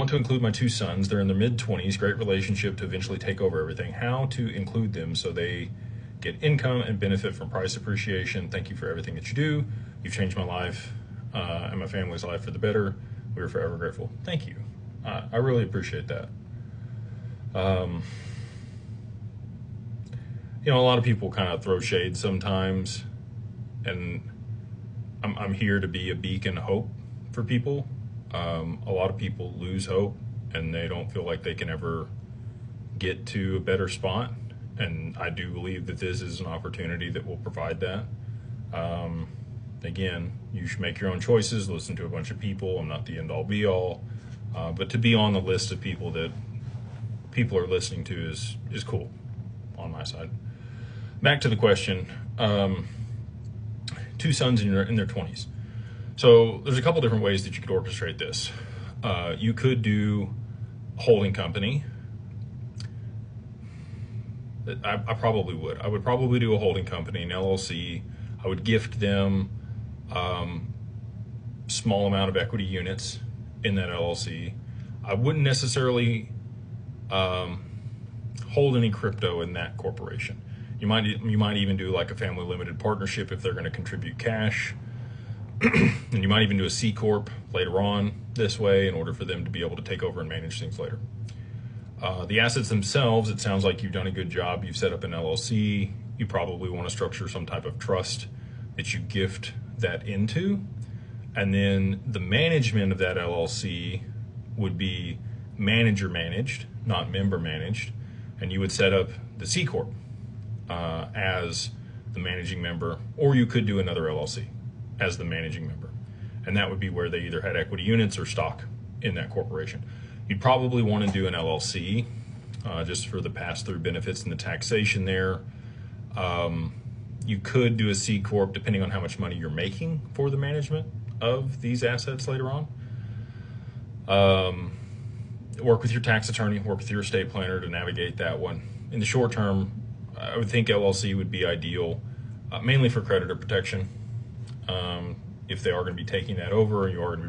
Want to include my two sons. They're in their mid-20s, great relationship to eventually take over everything. How to include them so they get income and benefit from price appreciation. Thank you for everything that you do. You've changed my life and my family's life for the better. We are forever grateful. Thank you. I really appreciate that. A lot of people kind of throw shade sometimes, and I'm here to be a beacon of hope for people. A lot of people lose hope and they don't feel like they can ever get to a better spot. And I do believe that this is an opportunity that will provide that. Again, you should make your own choices, listen to a bunch of people. I'm not the end all be all, but to be on the list of people that people are listening to is cool on my side. Back to the question, two sons in their 20s. So there's a couple different ways that you could orchestrate this. You could do a holding company. I probably would. I would probably do a holding company, an LLC. I would gift them small amount of equity units in that LLC. I wouldn't necessarily hold any crypto in that corporation. You might even do like a family limited partnership if they're going to contribute cash. And you might even do a C Corp later on this way in order for them to be able to take over and manage things later. The assets themselves, it sounds like you've done a good job. You've set up an LLC. You probably want to structure some type of trust that you gift that into. And then the management of that LLC would be manager managed, not member managed. And you would set up the C Corp as the managing member, or you could do another LLC as the managing member. And that would be where they either had equity units or stock in that corporation. You'd probably want to do an LLC just for the pass-through benefits and the taxation there. You could do a C Corp depending on how much money you're making for the management of these assets later on. Work with your tax attorney, work with your estate planner to navigate that one. In the short term, I would think LLC would be ideal, mainly for creditor protection. If they are going to be taking that over and you are going to be